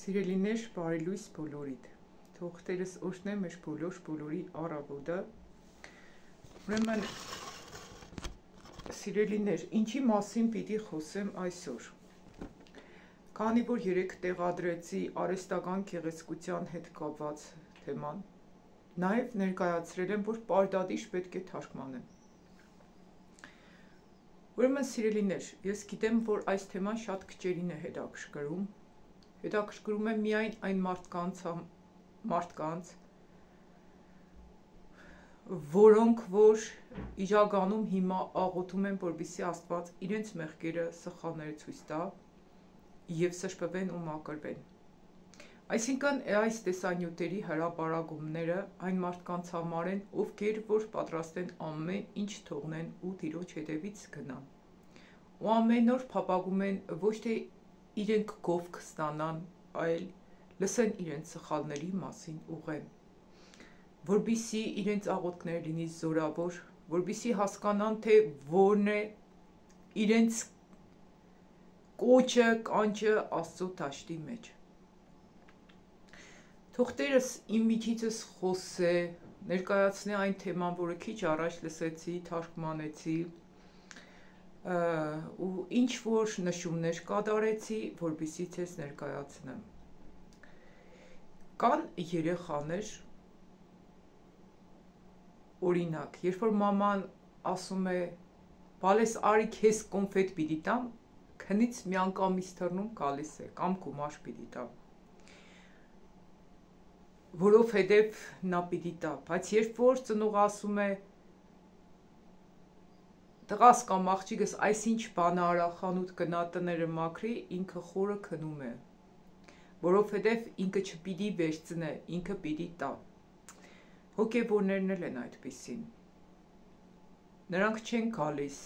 Սիրելիներ, բարելույս բոլորիդ, թող Տերս օրհնե մեր բոլորի առավոտը։ Ուրեմն, սիրելիներ, ինչի մասին պիտի խոսեմ այսօր։ Քանի որ երեկ տեղադրեցի արհեստական գեղեցկության հետ կապված թեման, նաև ներկայացրել եմ, որ պարտադիր պետք է թարգմանեմ։ Ուրեմն, սիրելիներ, ես գիտեմ, որ այս թեման շատ քչերին է հետաքրքրում է միայն այն մարդկանց, որոնք որ իրականում հիմա աղոթում են, որպեսզի Աստված իրենց մեղքերը սխալները ցույց տա եւ սրբվեն ու մաքրվեն։ Այսինքն այս տեսանյութերի հրապարակումները այն մարդկանց համար են, ովքեր որ պատրաստ են ամեն ինչ թողնեն ու Տիրոջ հետևից գնան։ Ու ամեն օր փափագում են ոչ թե իրենք գովք ստանան, այլ լսեն իրենց սխալների մասին ուղեն, որպեսզի իրենց աղոթքները լինի զորավոր, որպեսզի հասկանան, թե որն է իրենց կոչը, կանչը Աստծո դաշտի մեջ։ Թող Տերս իմ միջիցս խոսե, ներկայացնի այն թեման, որը քիչ առաջ լսեցի, թարգմանեցի, ու ինչ որ նշումներ կատարեցի, որպեսզի ցես ներկայացնեմ։ Կան երեխաներ, օրինակ, երբ որ մաման ասում է, «Բալես արի քեզ կոնֆետ պիտի տամ», քնից միանգամից թռնում գալիս է, կամ գումար պիտի տամ, որովհետև նա պիտի տա, բայց երբ որ ծնողը ասում է, տղաս կամ աղջիկս այսինչ բան արա, խանութ գնա, տները մաքրի, ինքը խորը քնում է, որովհետև ինքը չպիտի վերցնե, ինքը պիտի տա։ Հոգևորներն էլ են այդպիսին։ Նրանք չեն գալիս,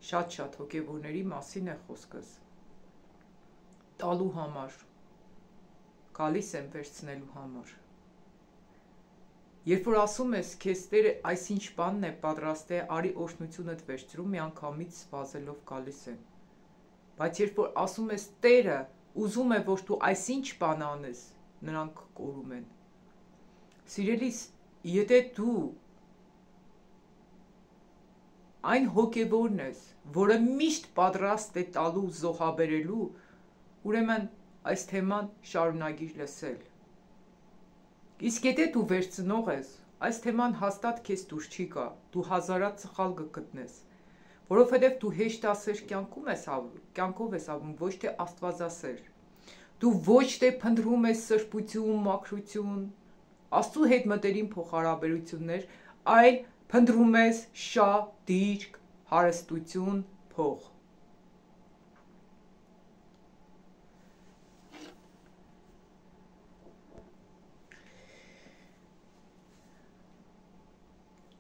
շատ հոգևորների մասին է խոսքս, տալու համար, գալիս են վերցնելու համար։ Երբ որ ասում ես, քեզ Տերը այսինչ բանն է պատրաստ է, արի օրհնությունդ վերցրու, միանգամից սպասելով գալիս են։ Բայց երբ որ ասում ես, Տերը ուզում է, որ դու այսինչ բան անես, նրանք կորում են։ Սիրելիս, եթե դու այն հոգևորն ես, որը միշտ պատրաստ է տալու զոհաբերելու, ուրեմն այս թեման շարունակիր լսել։ Իսկ եթե դու վերցնող ես, այս թեման հաստատ քեզ դուր չի գա, դու հազարատ սխալ կգտնես, որովհետև դու հեշտասեր կյանքով ես ապրում, ոչ թե աստվածասեր։ Դու ոչ թե փնտրում ես սրբություն, մաքրություն, Աստծո հետ մտերիմ փոխհարաբերություններ, այլ փնտրում ես շահ, դիրք, հարստություն, փող։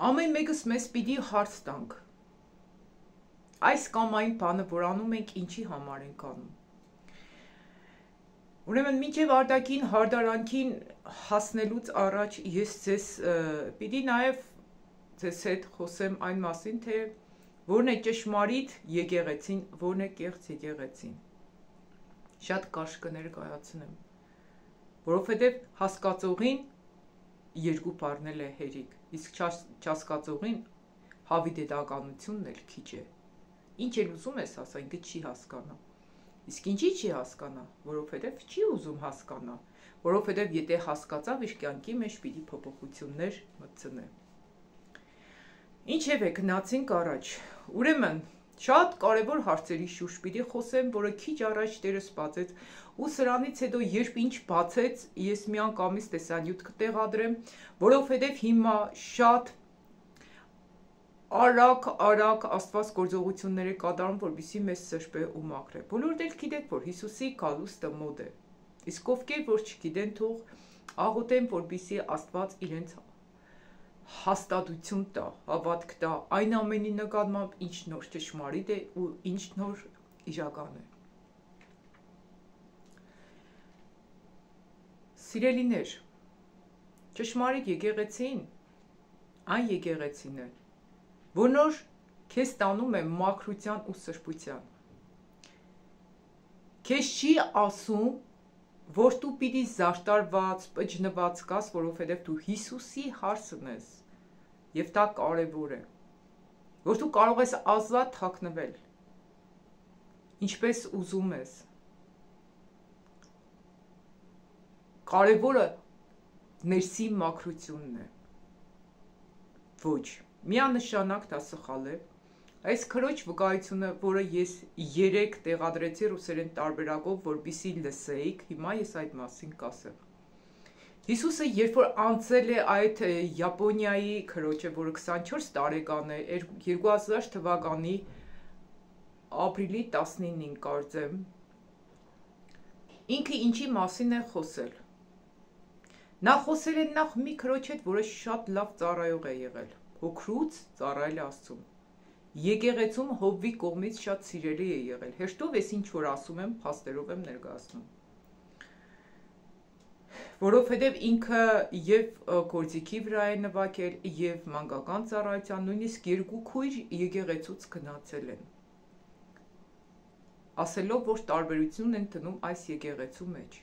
Ամեն մեկս մեզ պիտի հարց տանք, այս կամ այն բանը, որ անում ենք, ինչի համար ենք անում։ Ուրեմն մինչև արտաքին հարդարանքին հասնելուց առաջ ես ձեզ պիտի նաև ձեզ հետ խոսեմ այն մասին, թե որն է ճշմարիտ եկեղեցին, որն է կեղծ եկեղեցին։ Շատ կարճ կներկայացնեմ, որովհետև հասկացողին երկու բառնել է հերիք, իսկ չհասկացողին հավիտենականությունն էլ քիչ է։ Ինչ էլ ուզում ես ասա, ինքը չի հասկանա։ Իսկ ինչի չի հասկանա, որովհետև չի ուզում հասկանա, որովհետև եթե հասկացավ, իր կյանքի մեջ պիտի փոփոխություններ մտցնե։ Ինչևէ, գնացինք առաջ։ Ուրեմն, շատ կարևոր հարցերի շուրջ պիտի խոսեմ, որը քիչ առաջ Տերս բացեց, ու սրանից հետո երբ ինչ բացեց, ես միանգամից տեսանյութ կտեղադրեմ, որովհետև հիմա շատ արագ Աստված գործողություններ է կատարում, որպեսզի մեզ սրբե ու մաքրե։ Բոլորդ էլ գիտեք, որ Հիսուսի գալուստը մոտ է։ Իսկ ովքեր որ չգիտեն, թող աղոթեն, որպեսզի Աստված իրենց հաստատություն տա, հավատք տա այն ամենի նկատմամբ, ինչ նոր ճշմարիտ է ու ինչ նոր իրական է։ Սիրելիներ, ճշմարիտ եկեղեցին այն եկեղեցին է, որ նոր քեզ տանում է մաքրության ու սրբության։ Քեզ չի ասում, որ դու պիտի զարտարված, պջնված կաս, որովհետև դու Հիսուսի հարցն ես, և դա կարևոր է, որ դու կարող ես ազատ թաքնվել, ինչպես ուզում ես։ Կարևորը ներսի մաքրությունն է։ Ոչ, միանշանակ դա սխալ է։ Այս քրոջ վկայությունը, որը ես երեկ տեղադրեցի ռուսերեն տարբերակով, որպեսզի լսեիք, հիմա ես այդ մասին կասեմ։ Հիսուսը, երբ որ անցել է այդ Յապոնիայի քրոջը, որը 24 տարեկան է, 2000 թվականի ապրիլի 19-ին կարծեմ, ինքը ինչի մասին է խոսել։ Նա խոսել է նախ մի քրոջ հետ, որը շատ լավ ծառայող է եղել, հոգրուց ծառայել Աստծուն։ Եկեղեցում Հովվի կողմից շատ սիրելի է եղել։ Հեշտով ես ինչ որ ասում եմ, փաստերով եմ ներկայացնում։ Որովհետև ինքը եւ գործիքի վրա է նվագել, եւ մանկական ծառայության, նույնիսկ երկու քույր եկեղեցուց գնացել են։ Ասելով, որ տարբերություն են տնում այս եկեղեցու մեջ։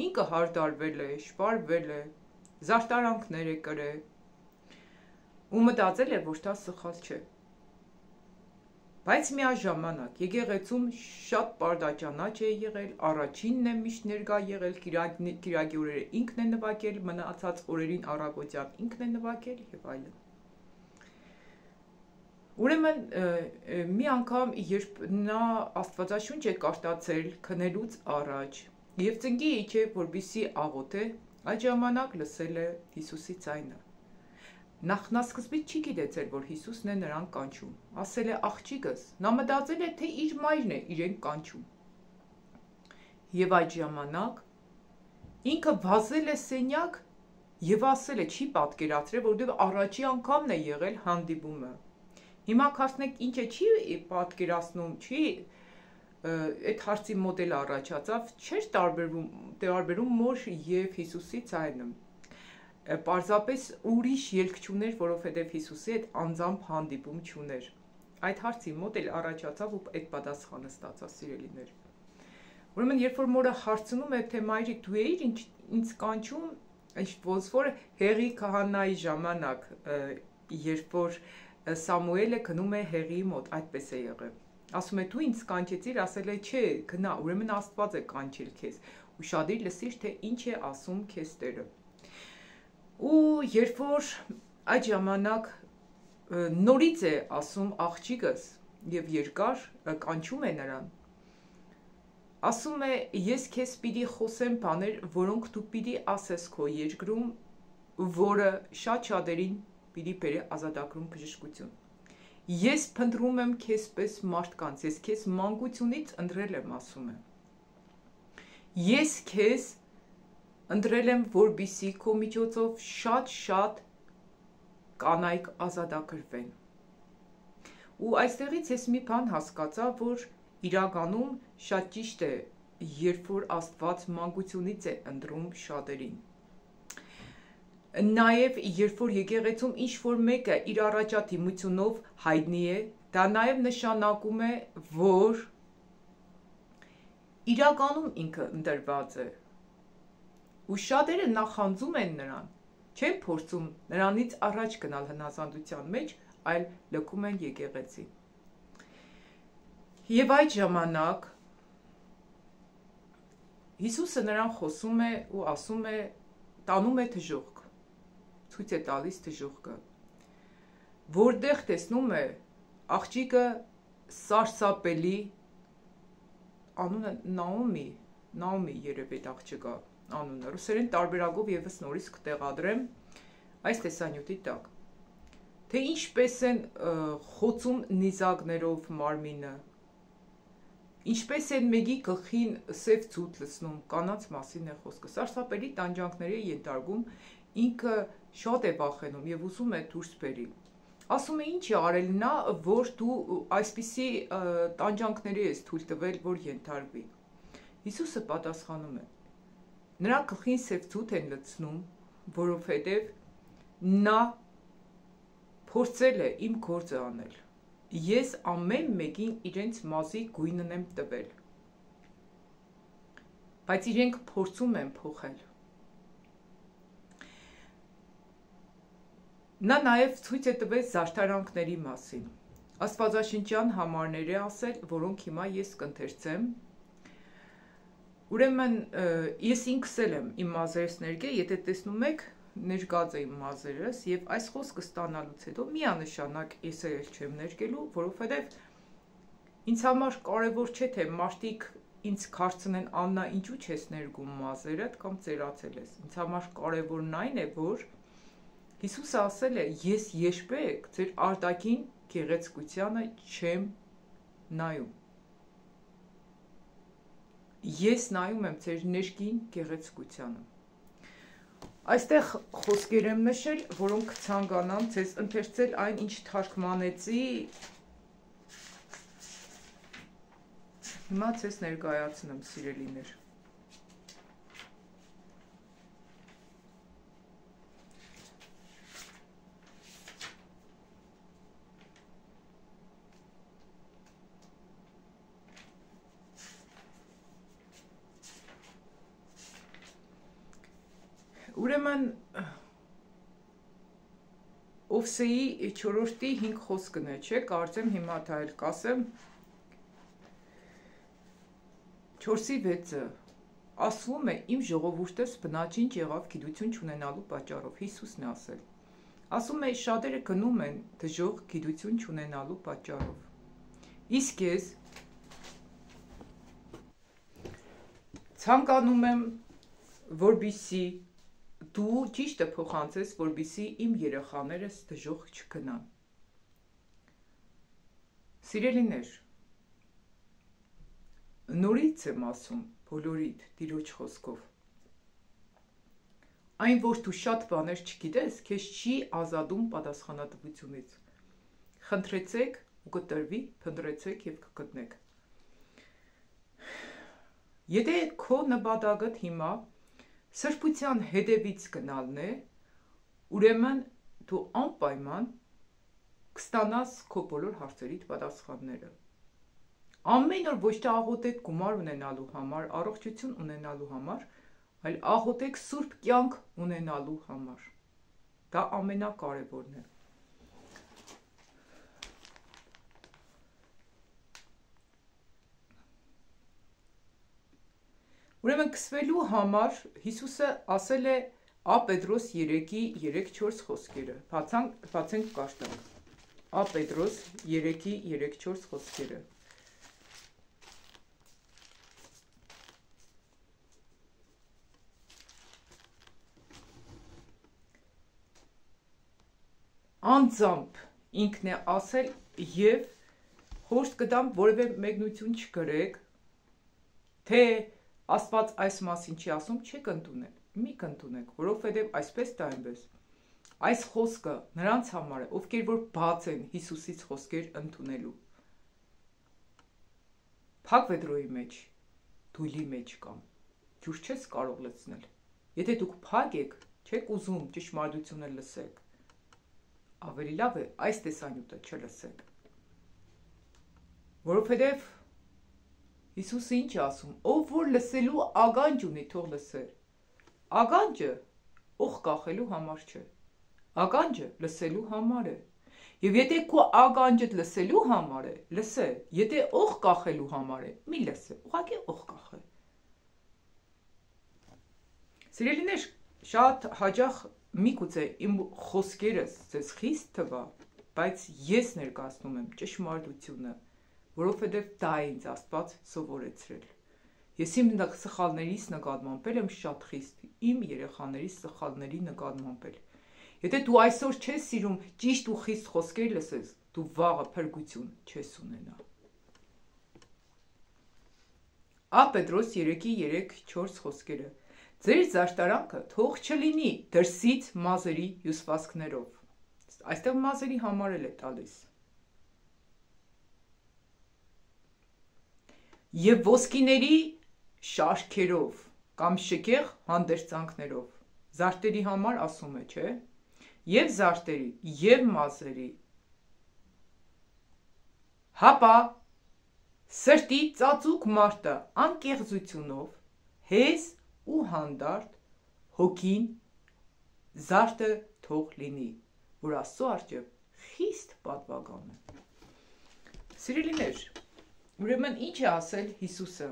Ինքը հարդարվել է, շպարվել է, զարտարանքներ է կրել, ու մտածել է, որ դա սխալ չէ։ Բայց միաժամանակ եկեղեցում շատ պարտաճանաչ է եղել, առաջինն է միշտ ներկա եղել, կիրակի օրերը ինքն է նվագել, մնացած օրերին առավոտյան ինքն է նվագել եւ այլն։ Ուրեմն մի անգամ, երբ նա Աստվածաշունչ է կարդացել քնելուց առաջ եւ ծնկի իջե, որպեսզի աղոթե, այդ ժամանակ լսել է Հիսուսի ձայնը։ Նախնասկզբից չի գիտեցել, որ Հիսուսն է նրան կանչում, ասել է աղջիկս, նա մտածել է, թե իր մայրն է իրեն կանչում։ Եվ այդ ժամանակ ինքը վազել է սենյակ եւ ասել է, չի պատկերացրել, որովհետեւ առաջի անգամն է եղել հանդիպումը։ Հիմա կարծնեք ինչ է, չի պատկերացնում, չի այդ հարցի մոդել առաջացավ, չէր տարբերում մոր եւ Հիսուսի ձայնը։ Պարզապես ուրիշ ելք չուներ, որովհետև Հիսուսի հետ անձամբ հանդիպում չուներ։ Այդ հարցի մոտ էլ առաջացավ ու այդ պատասխանը ստացա, սիրելիներ։ Ուրեմն, երբ որ մորը հարցնում է, թե մայրիկ դու էիր ինձ կանչում, ոնց որ Հեղի քահանայի ժամանակ, երբ որ Սամուելը գնում է Հեղիի մոտ, այդպես է եղել։ Ասում է դու ինձ կանչեցիր, ասել է չէ, գնա, ուրեմն Աստված է կանչել քեզ։ Ուշադիր լսիր, թե ինչ է ասում քեզ Տերը։ Ու երբ որ այդ ժամանակ նորից է ասում աղջիկս եւ երկար կանչում է նրան, ասում է ես քեզ պիտի խոսեմ բաներ, որոնք դու պիտի ասես քո երկրում, որը շատ շատերին պիտի բերի ազատագրում բժշկություն։ Ես փնտրում եմ քեզ պես մարդկանց, ես քեզ մանկությունից ընտրել եմ, ասում է։ Ես քեզ ընտրել եմ, որպեսզի քո միջոցով շատ կանայք ազատագրվեն։ Ու այստեղից ես մի բան հասկացա, որ իրականում շատ ճիշտ է, երբ որ Աստված մանկությունից է ընտրում շատերին։ Նաև երբ որ եկեղեցում ինչ-որ մեկը իր առաջադիմությունով հայտնի է, դա նաև նշանակում է, որ իրականում ինքը ընտրված է։ Ու շատերը նախանձում են նրան, չեն փորձում նրանից առաջ գնալ հնազանդության մեջ, այլ լքում են եկեղեցին։ Եվ այդ ժամանակ Հիսուսը նրան խոսում է ու ասում է, տանում է դժոխք, ցույց է տալիս դժոխքը, որտեղ տեսնում է աղջիկը սարսափելի, անունը Նաոմի երևի այդ աղջիկա անունը, ռուսերեն տարբերակով եւս նորից կտեղադրեմ այս տեսանյութի տակ, թե ինչպես են խոցում նիզակներով մարմինը, ինչպես են մեկի գլխին սև ցուտ լցնում, կանանց մասին է խոսքը, սարսափելի տանջանքների է ենթարկում, ինքը շատ է վախենում եւ ուզում է դուրս բերի։ Ասում է ինչ է արել նա, որ դու այսպիսի տանջանքների ես թույլ տվել, որ ենթարկվի։ Հիսուսը պատասխանում է. նրա գլխին սև ցուտ են լցնում, որովհետեւ նա փորձել է իմ գործը անել։ Ես ամեն մեկին իրենց մազի գույնն եմ տվել։ բայց իրենք փորձում են փոխել։ Նա նաև ցույց է տվել զարդարանքների մասին։ Աստվածաշնչյան համարներ է ասել, որոնք հիմա ես կընթերցեմ։ Ուրեմն ես ինքս եմ իմ մազերս ներկե, եթե տեսնում եք, ներկած է իմ մազերս, եւ այս խոսքը ստանալուց հետո միանշանակ ես էլ չեմ ներկելու, որովհետեւ ինձ համար կարևոր չէ թե մարդիկ ինձ կարծնեն Աննա, ինչու չես ներկում մազերդ կամ ծերացել ես։ Ինձ համար կարևորն այն է, որ Հիսուսը ասել է, ես երբեք ձեր արտաքին գեղեցկությանը չեմ նայում։ Ես նայում եմ ձեր ներքին գեղեցկությանը։ Այստեղ խոսքեր եմ նշել, որոնք ցանկանամ ձեզ ընթերցել այն, ինչ թարգմանեցի։ Հիմա ձեզ ներկայացնեմ, սիրելիներ։ Ուրեմն Օվսեի 4-ի 5 խոսքն է, չէ, կարծեմ հիմա դա էլ կասեմ 4-ի 6-ը ասվում է իմ ժողովուրդս բնաջին եղավ գիտություն չունենալու պատճառով, Հիսուսն է ասել։ Ասում է շատերը գնում են դժոխք գիտություն չունենալու պատճառով։ Իսկ ես ցանկանում եմ, որպեսզի դու ճիշտը փոխանցես, որպեսզի իմ երեխաներս դժոխք չգնան։ Սիրելիներ, նորից եմ ասում, բոլորիդ Տիրոջ խոսքով։ Այն, որ դու շատ բաներ չգիտես, քեզ չի ազատում պատասխանատվությունից։ Խնդրեցեք ու կտրվի, փնտրեցեք եւ կգտնեք։ Եթե քո նպատակդ հիմա սրբության հետևից գնալն է, ուրեմն դու անպայման կստանաս քո բոլոր հարցերիդ պատասխանները։ Ամեն օր ոչ թե աղոթեք գումար ունենալու համար, առողջություն ունենալու համար, այլ աղոթեք սուրբ կյանք ունենալու համար։ Դա ամենակարևորն է։ Ուրեմն կսվելու համար Հիսուսը ասել է Ա Պետրոս 3-ի 3-4 խոսքերը։ Բացենք կաշտանք։ Ա Պետրոս 3-ի 3-4 խոսքերը։ Անձամբ ինքն է ասել եւ խորհուրդ կտամ որևէ մեկնություն չկրեք, թե Աստված այս մասին չի ասում, չեք ընդունել, մի կընդունեք, որովհետև այսպես դա այնպես։ Այս խոսքը նրանց համար է, ովքեր որ բաց են Հիսուսից խոսքեր ընդունելու։ Փակ վեդրոյի մեջ, դույլի մեջ կամ, ջուր չես կարող լցնել։ Եթե դուք փակ եք, չեք ուզում ճշմարտությունը լսեք, ավելի լավ է այս տեսանյութը չլսեք։ Որովհետև Հիսուսը ինչ է ասում, ով որ լսելու ականջ ունի, թող լսեր։ Ականջը օղ կախելու համար չէ։ Ականջը լսելու համար է։ Եվ եթե քո ականջդ լսելու համար է, լսե, եթե օղ կախելու համար է, մի լսե, ուղղակի օղ կախե։ Սիրելիներ, շատ հաճախ միգուցե իմ խոսքերս ձեզ խիստ թվա, բայց ես ներկայացնում եմ ճշմարտությունը, որովհետև դա է ինձ Աստված սովորեցրել։ Ես իմ սխալներից նկատմամբ եմ շատ խիստ, իմ երեխաների սխալների նկատմամբ։ Եթե դու այսօր չես սիրում ճիշտ ու խիստ խոսքեր լսես, դու վաղը փրկություն չես ունենա։ Ա Պետրոս 3-ի 3-4 խոսքերը։ Ձեր զարդարանքը թող չլինի դրսից մազերի հյուսվածքներով։ Այստեղ մազերի համարել է տալիս։ Եվ ոսկիների շարքերով կամ շքեղ հանդերձանքներով, զարդերի համար ասում է, չէ, և զարդերի, և մազերի, հապա սրտի ծածուկ մարդը անկեղծությունով հեզ ու հանդարտ հոգին զարտը թող լինի, որ Աստծո առջև խիստ պատվական է։ Սիրելիներ, ուրեմն ինչ է ասել Հիսուսը։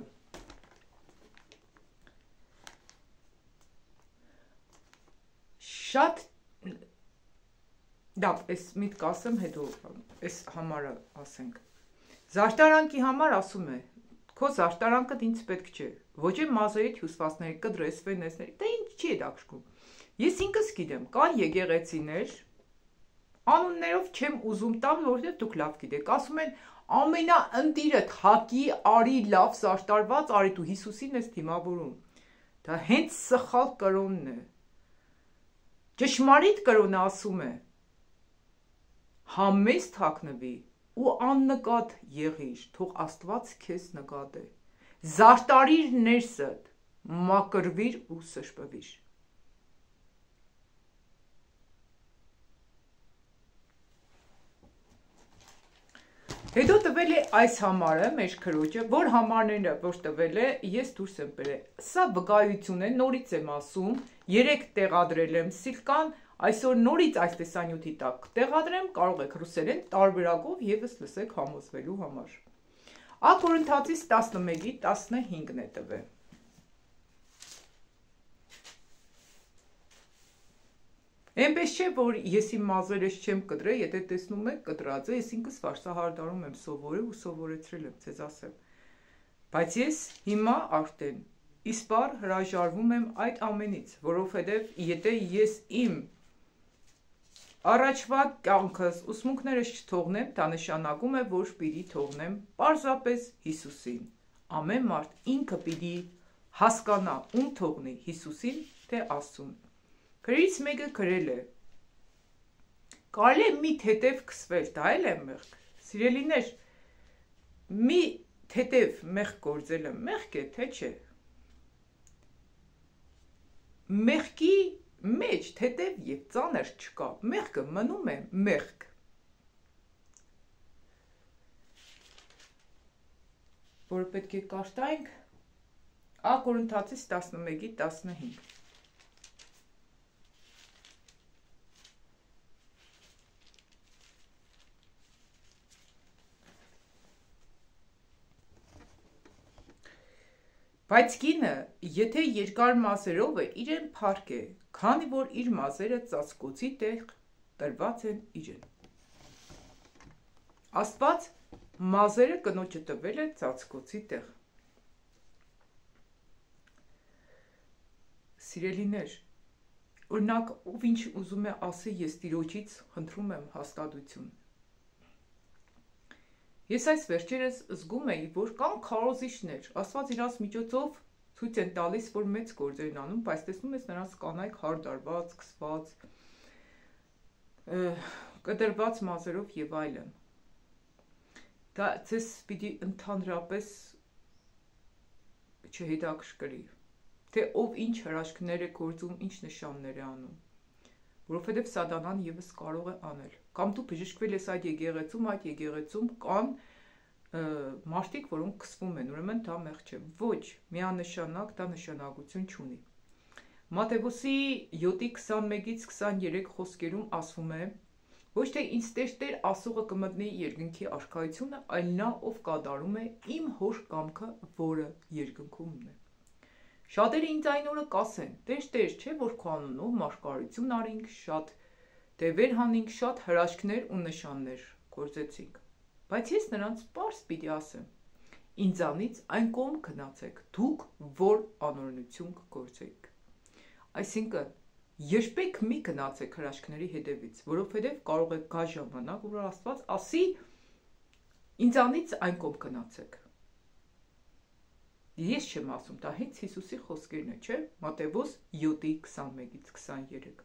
Շատ դապ, այս միտք ասեմ, հետո այս համարը ասենք։ Զարտարանքի համար ասում է, քո զարտարանքդ ինձ պետք չէ, ոչ է մազերիդ հյուսվածների կդրես վենեսների, դա ինձ չի հետաքրքրում։ Ես ինքս գիտեմ, կան եկեղեցիներ, անուններով չեմ ուզում տալ, որովհետև դուք լավ գիտեք, ասում են ամենաընտիրդ հակի արի լավ զարտարված արի դու Հիսուսին ես դիմավորում։ Դա հենց սխալ կրոնն է։ Ճշմարիտ կրոնը ասում է. համեստ հագնվի ու աննկատ եղիր, թող Աստված քեզ նկատի։ Զարտարիր ներսդ, մակրվիր ու սրբվիր։ Հետո տվել է այս համարը մեր քրոջը, որ համարները որ տվել է, ես դուրս եմ բերել։ Սա վկայություն է, նորից եմ ասում, երեք տեղադրել եմ Սիլկան, այսօր նորից այս տեսանյութի տակ տեղադրեմ, կարող եք ռուսերեն տարբերակով եւս լսեք համոզվելու համար։ Ա Կորինթացիս 11-ի 15-ն է տվել։ Այնպես չէ, որ ես իմ մազերս չեմ կտրել, եթե տեսնում եք կտրած է, ես ինքս վարսահարդարում եմ սովորել ու սովորեցրել եմ ձեզ ասեմ։ Բայց ես հիմա արդեն իսպար հրաժարվում եմ այդ ամենից, որովհետև եթե ես իմ առաջվա կյանքս ուսմունքներս չթողնեմ, դա նշանակում է, որ պիտի թողնեմ պարզապես Հիսուսին։ Ամեն մարդ ինքը պիտի հասկանա, ում թողնի Հիսուսին, թե Աստծուն։ Գրից մեկը գրել է. կարելի է մի թեթև քսվել, դա էլ է մեղք։ Սիրելիներ, մի թեթև մեղք գործելը մեղք է, թե չէ։ Մեղքի մեջ թեթև եւ ծանր չկա, մեղքը մնում է մեղք։ Որը պետք է կարտայինք Ա Կորինթացիս 11-ի 15։ Բայց կինը, եթե երկար մազերով է, իրեն փառք է, քանի որ իր մազերը ծածկոցի տեղ տրված են իրեն։ Աստված մազերը կնոջը տվել է ծածկոցի տեղ։ Սիրելիներ, օրինակ, ով ինչ ուզում է ասի, ես Տիրոջից խնդրում եմ հաստատություն։ Ես այս վերջերս զգում էի, որ կան քարոզիչներ, Աստված իրաց միջոցով ցույց են տալիս, որ մեծ գործեր են անում, բայց տեսնում ես նրանց կանայք հարդարված, քսված, կտրված մազերով եւ այլն։ Դա ցես պիտի ընդհանրապես չհետաքրքրի, թե ով ինչ հրաշքներ է գործում, ինչ նշաններ է անում, որովհետև սատանան եւս կարող է անել։ Կամ դու բժշկվել ես այդ եկեղեցում կան մարդիկ, որոնք քսվում են, ուրեմն դա մեղք չէ։ Ոչ, միանշանակ դա նշանակություն չունի։ Մատթեոս 7:21-ից 23 խոսքերում ասվում է. ոչ թե ինձ Տեր ասողը կմտնի երկնքի արքայությունը, այլ նա, ով կատարում է իմ հոր կամքը, որը երկնքումն է։ Շատերը ինձ այն օրը կասեն. Տեր, չէ որ քո անունով մարգարություն արինք, շատ դևեր հանինք, շատ հրաշքներ ու նշաններ գործեցինք։ Բայց ես նրանց պարզ պիտի ասեմ. ինձանից այն կողմ գնացեք, դուք որ անօրենություն կգործեիք։ Այսինքն, երբեք մի գնացեք հրաշքների հետևից, որովհետև կարող է գա ժամանակ, որ Աստված ասի ինձանից այն կողմ գնացեք։ Ես չեմ ասում, դա հենց Հիսուսի խոսքերն է, չէ՞, Մատթեոս 7:21-ից 23։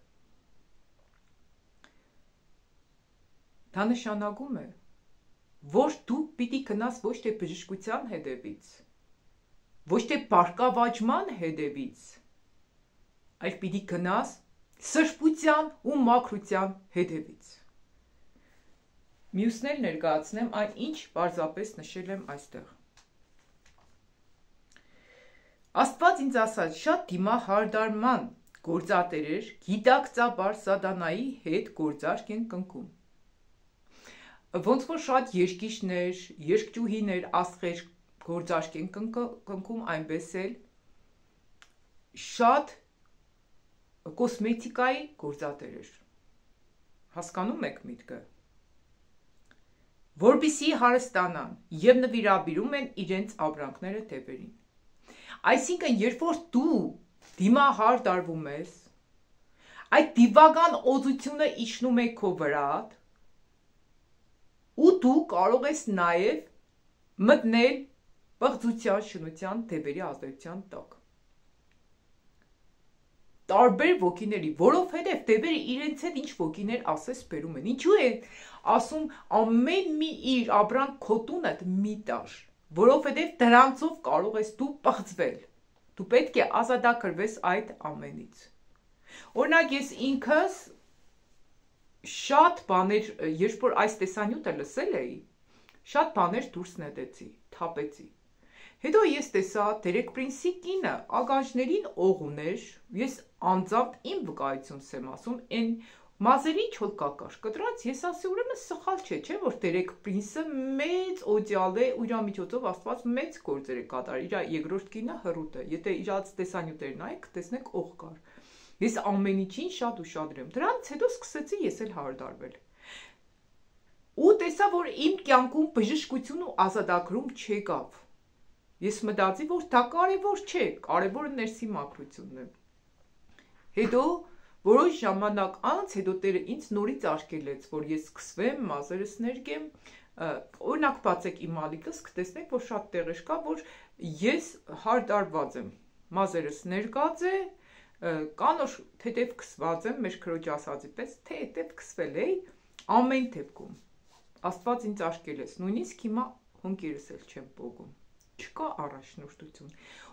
Դա նշանակում է, որ դու պիտի գնաս ոչ թե բժշկության հետևից, ոչ թե բարգավաճման հետևից, այլ պիտի գնաս սրբության ու մաքրության հետևից։ Մյուսներ ներկայացնեմ այն ինչ պարզապես նշել եմ այստեղ։ Աստված ինձ ասաց, շատ դիմահարդարման գործատեր էր, գիտակցաբար սատանայի հետ գործարք են կնքում։ Ոնց որ շատ երկիշներ, երկճուհիներ, աստղեր գործարք են կնքում, այնպես էլ շատ կոսմետիկայի գործատեր էր։ Հասկանում եք միտքը։ Որպեսզի հարստանան եւ նվիրաբերում են իրենց ապրանքները թևերին։ Այսինքն, երբ որ դու դիմահարդարվում ես, այդ դիվական օծությունը իջնում է քո վրա, ու դու կարող ես նաեւ մտնել պղծության, շնության, թևերի ազդեցության տակ։ Տարբեր ոգիների, որովհետև թևերը իրենց հետ ինչ ոգիներ ասես բերում են։ Ինչու է ասում ամեն մի իր ապրանք քո տունդ մի տար, որովհետև դրանցով կարող ես դու պղծվել։ Դու պետք է ազատագրվես այդ ամենից։ Օրինակ ես ինքս շատ բաներ, երբ որ այս տեսանյութը լսել էի, շատ բաներ դուրս նետեցի, թափեցի։ Հետո ես տեսա Դերեկ Պրինսի կինը ագանջներին օղուներ, ես անձամբ իմ վկայությունս եմ ասում, այն մազերի չոլկակար կտրած, ես ասի ուրեմն սխալ չէ, որ Դերեկ Պրինսը մեծ օդյալ է, ու իր միջոցով Աստված մեծ գործեր է կատարել, իր երկրորդ կինը հռութ է, եթե իր տեսանյութեր նայեք, տեսնեք օղ կար։ Ես ամեն ինչին շատ ուշադրում։ Դրանից հետո սկսեցի ես էլ հարդարվել։ Ու տեսա, որ իմ կյանքում բժշկություն ու ազատագրում չեկավ։ Ես մտածի, որ դա կարևոր չէ, կարևորը ներսի մաքրությունն է։ Հետո որոշ ժամանակ անց հետո Տերը ինձ նորից արգելեց, որ ես սկսվեմ, մազերս ներկեմ, օրինակ բացեք իմ ալիքս, կտեսնեք, որ շատ տեղեր կա, որ ես հարդարված եմ, մազերս ներկած է, կանոր թեթև քսված եմ, մեր քրոջ ասածի պես, թեթև քսվել էի, ամեն դեպքում Աստված ինձ արգելեց, նույնիսկ հիմա հոնքերս էլ չեմ պոկում, չկա առաջնորդություն,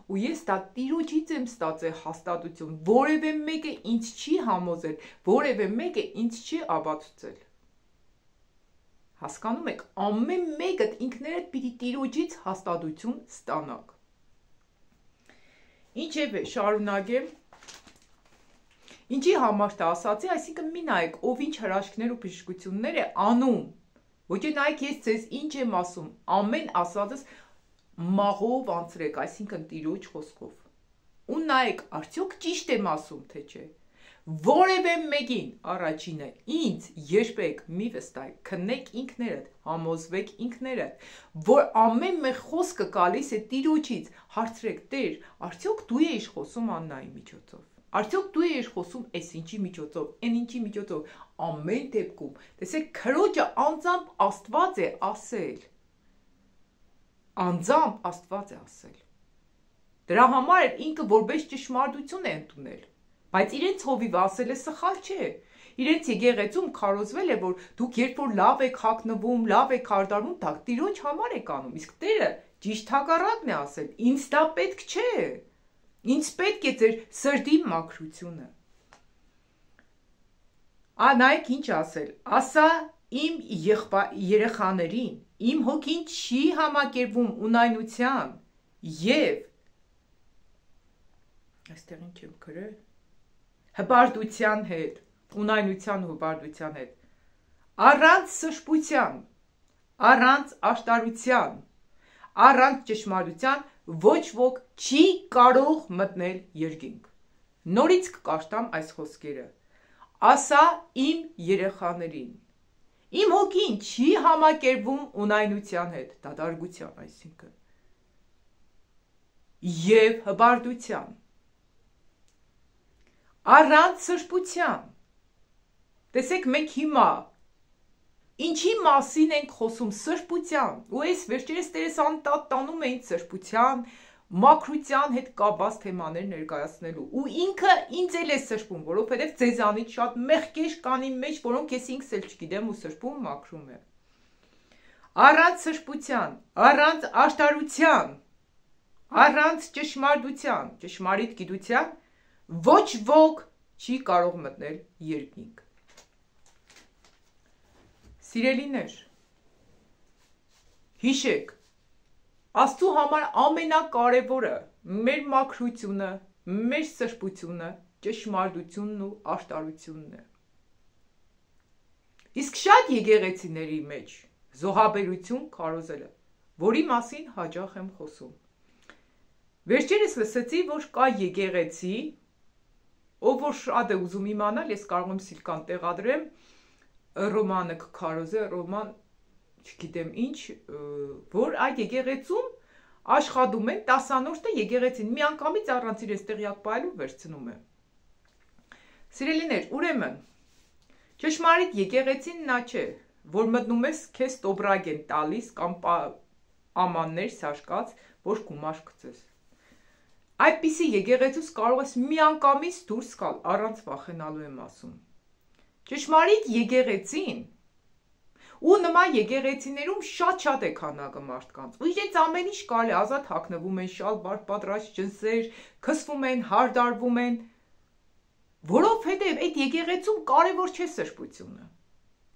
ու ես դա Տիրոջից եմ ստացել հաստատություն, որևէ մեկը ինձ չի համոզել, որևէ մեկը ինձ չի ապացուցել։ Հասկանում եք, ամեն մեկդ ինքներդ պիտի Տիրոջից հաստատություն ստանաք։ Ինչևէ, շարունակեմ։ Ինչի համար դա ասացի, այսինքն մի նայեք, ով ինչ հրաշքներ ու բժշկություններ է անում։ Ոչ թե նայեք ես ձեզ ինչ եմ ասում, ամեն ասածս մաղով անցրեք, այսինքն Տիրոջ խոսքով։ Ու նայեք, արդյոք ճիշտ եմ ասում, թե չէ։ Որևէ մեկին առաջինը ինձ երբեք մի վստահեք, քննեք ինքներդ, համոզվեք ինքներդ, որ ամեն մեր խոսքը գալիս է Տիրոջից, հարցրեք, Տեր, արդյոք դու ես խոսում Աննայի միջոցով։ Արդյոք դու ես խոսում այս ինչի միջոցով, այն ինչի միջոցով, ամեն դեպքում, տեսեք, քրոջը անձամբ Աստված է ասել։ Անձամբ Աստված է ասել։ Դրա համար ինքը որպես ճշմարտություն է ընդունել, բայց իրենց հովիվ ասել է սխալ չէ։ Իրենց եկեղեցում քարոզվել է, որ դուք երբ որ լավ եք հագնվում, լավ եք հարդարվում, դա Տիրոջ համար եք անում, իսկ Տերը ճիշտ հակառակն է ասել, ինձ դա պետք չէ։ Ինձ պետք է ձեր սրտի մաքրությունը։ Նայեք ինչ ասել, ասա իմ երեխաներին, իմ հոգին չի համակերպվում ունայնության և այստեղ ինչ եմ գրել, հպարտության հետ, ունայնության ու հպարտության հետ, առանց սրբության, առանց աշտարության, առանց ճշմարտության ոչ ոք չի կարող մտնել երկինք։ Նորից կկաշտամ այս խոսքերը։ Ասա իմ երեխաներին, իմ հոգին չի համակերպվում ունայնության հետ, դատարկության այսինքն, և հպարտության, առանց սրբության։ Տեսեք, մենք հիմա ինչի մասին ենք խոսում, սրբության, ու այս վերջերս Տերեսան տանում էին սրբության, մաքրության հետ կապված թեմաներ ներկայացնելու, ու ինքը ինձ էլ է սրբում, որովհետև ձեզանից շատ մեղքեր կան իմ մեջ, որոնք ես ինքս էլ չգիտեմ ու սրբում մաքրում եմ։ Առանց սրբության, առանց աշտարության, առանց ճշմարտության, ճշմարիտ գիտության, ոչ ոք չի կարող մտնել երկինք։ Սիրելիներ, հիշեք, Աստծու համար ամենակարևորը մեր մաքրությունը, մեր սրբությունը, ճշմարտությունն ու աշտարությունն է։ Իսկ շատ եկեղեցիների մեջ զոհաբերություն քարոզելը, որի մասին հաճախ եմ խոսում։ Վերջերս լսեցի, որ կա եկեղեցի, ով որ շատ է ուզում իմանալ, ես կարող եմ Սիլկան տեղադրեմ, Ռոմանը քարոզե, Ռոման, չգիտեմ ինչ, որ այդ եկեղեցում աշխատում են 10-անոթը եկեղեցին միանգամից առանց իրենց տեղյակ պահելու վերցնում է։ Սիրելիներ, ուրեմն ճշմարիտ եկեղեցին նա չէ, որ մտնում ես քեզ տոբրակ են տալիս կամ ամաններ սաշկած, որ գումար գցես։ Այդպիսի եկեղեցուց կարող ես միանգամից դուրս գալ, առանց վախենալու եմ ասում։ Ճշմարիտ եկեղեցին ու նման եկեղեցիներում շատ է քանակը մարդկանց։ Ու իրենց ամեն ինչ կարելի, ազատ հագնվում են, շալվար, պատրաստ ջնսեր, քսվում են, հարդարվում են, որովհետև այդ եկեղեցում կարևոր չէ սրբությունը։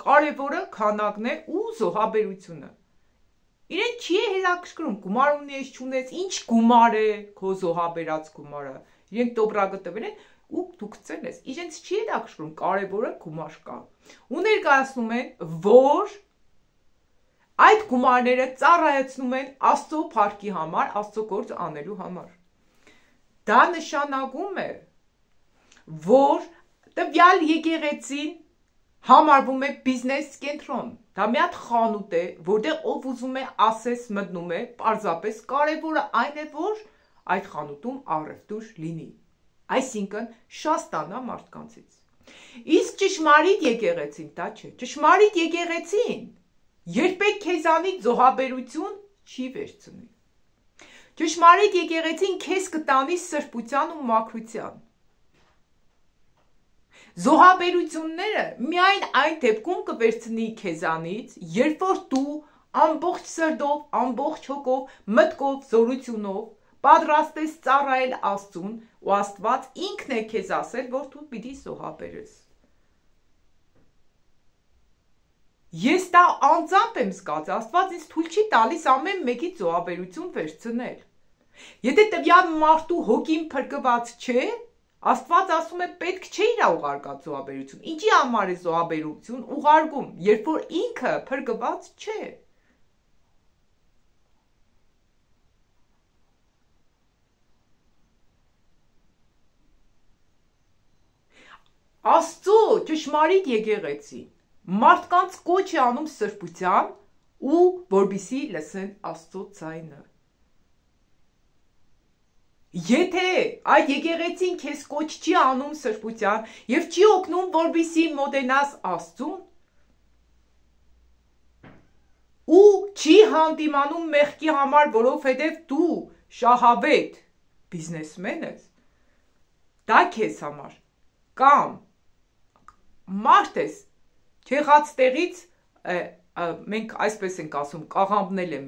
Կարևորը քանակն է ու զոհաբերությունը։ Իրեն չի հետաքրքրում գումար ունես, չունես, ինչ գումար է քո զոհաբերած գումարը։ Իրենք տոբրակը տվել են ու դու գցել ես։ Իրենց չի հետաքրքրում, կարևորը գումար կա։ Ու ներկայացնում են, որ այդ գումարները ծառայեցնում են Աստծո փառքի համար, Աստծո գործ անելու համար։ Դա նշանակում է, որ տվյալ եկեղեցին համարվում է բիզնես կենտրոն։ Դա մի հատ խանութ է, որտեղ ով ուզում է ասես մտնում է, պարզապես կարևորը այն է, որ այդ խանութում առևտուր լինի։ Այսինքն շատ ստանա մարդկանցից։ Իսկ ճշմարիտ եկեղեցին դա չէ։ Ճշմարիտ եկեղեցին երբեք քեզանից զոհաբերություն չի վերցնի։ Ճշմարիտ եկեղեցին քեզ կտանի սրբության ու մաքրության։ Զոհաբերությունները միայն այն դեպքում կվերցնի քեզանից, երբ որ դու ամբողջ սրտով, ամբողջ հոգով, մտքով, զորությունով պատրաստ ես ծառայել Աստծուն ու Աստված ինքն է քեզ ասել, որ դու պիտի զոհաբերես։ Ես դա անձամբ եմ զգաց, Աստված ինձ թույլ չի տալիս ամեն մեկի զոհաբերություն վերցնել։ Եթե տվյալ մարդու հոգին փրկված չէ, Աստված ասում է պետք չէ իր ուղարկած զոհաբերություն։ Ինչի համար է զոհաբերություն ուղարկում, երբ որ ինքը փրկված չէ։ Աստծո ճշմարիտ եկեղեցի մարդկանց կոչ է անում սրբության ու որպեսզի լսեն Աստծո ձայնը։ Եթե այդ եկեղեցին քեզ կոչ չի անում սրբության եւ չի օգնում, որպեսզի մոտենաս Աստծուն, ու չի հանդիմանում մեղքի համար, որովհետեւ դու շահավետ բիզնեսմեն ես, դա քեզ համար կամ մարդ ես չեղած տեղից, մենք այսպես ենք ասում, կաղամնել է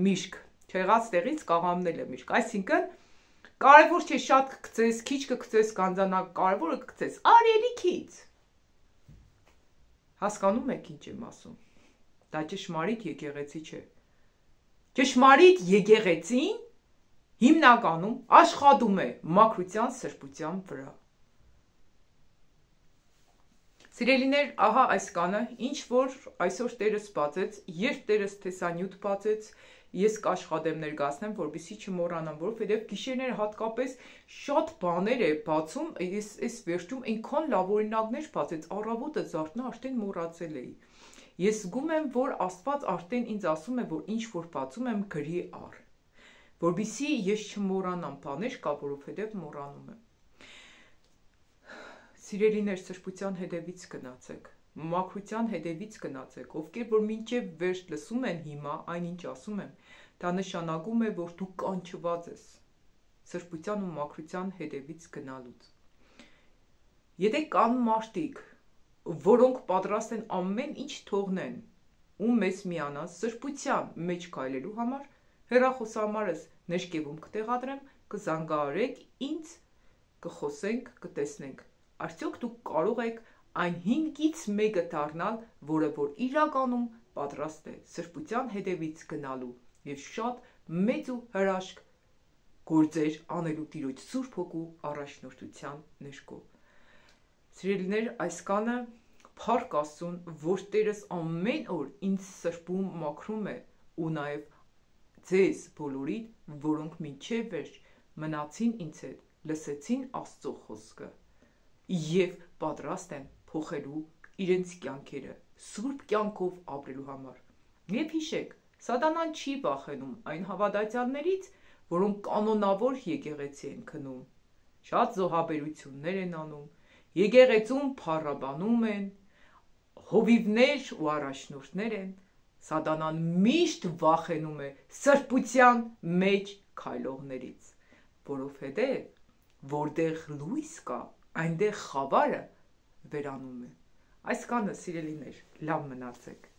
միշկ, չեղած տեղից կաղամնել է միշկ, այսինքն կարևոր չէ շատ կգցես, քիչ կգցես, գանձանակ, կարևորը կգցես, արելիքից։ Հասկանում եք ինչ եմ ասում։ Դա ճշմարիտ եկեղեցի չէ։ Ճշմարիտ եկեղեցին հիմնականում աշխատում է մաքրության սրբության վրա։ Սիրելիներ, ահա այս կանը, ինչ որ այսօր Տերս բացեց, երբ Տերս տեսանյութ բացեց, ես կաշխատեմ ներկայացնեմ, որպեսզի չմոռանամ, որովհետև գիշերները հատկապես շատ բաներ է բացում, ես վերջում այնքան լավ օրինակներ բացեց, առավոտը զարթնա արդեն մոռացել էի։ Ես զգում եմ, որ Աստված արդեն ինձ ասում է, որ ինչ որ բացում եմ գրի առ, որպեսզի ես չմոռանամ, բաներ կա, որովհետև մոռանում եմ։ Սիրելիներ, սրբության հետևից գնացեք, մաքրության հետևից գնացեք, ովքեր որ մինչև վերջ լսում են հիմա, այնինչ ասում եմ, դա նշանակում է, որ դու կանչված ես սրբության ու մաքրության հետևից գնալուց։ Եթե կան մարդիկ, որոնք պատրաստ են ամեն ինչ թողնեն ու մեզ միանան սրբության մեջ քայլելու համար, հեռախոսահամարս ներքևում կտեղադրեմ, կզանգահարեք ինձ, կխոսենք, կտեսնենք։ Արդյոք դուք կարող եք այն 5-ից մեկը դառնալ, որը որ իրականում պատրաստ է սրբության հետևից գնալու եւ շատ մեծ ու հրաշք գործեր անելու Տիրոջ Սուրբ Հոգու առաջնորդության ներքո։ Սիրելիներ, այս կանը փառք Աստծուն, որ Տերս ամեն օր ինձ սրբում մաքրում է ու նաև ձեզ բոլորիդ, որոնք մինչև վերջ մնացին ինձ հետ, լսեցին Աստծո խոսքը եւ պատրաստ են փոխելու իրենց կյանքերը սուրբ կյանքով ապրելու համար։ Եվ հիշեք, Սատանան չի վախենում այն հավատացյալներից, որոնք կանոնավոր եկեղեցի են քնում, շատ զոհաբերություններ են անում, եկեղեցում փառաբանում են, հովիվներ ու առաջնորդներ են։ Սատանան միշտ վախենում է սրբության մեջ քայլողներից, որովհետև որտեղ լույս կա, այնտեղ խավարը վերանում է։ Այս կանը, սիրելիներ, լավ մնացեք։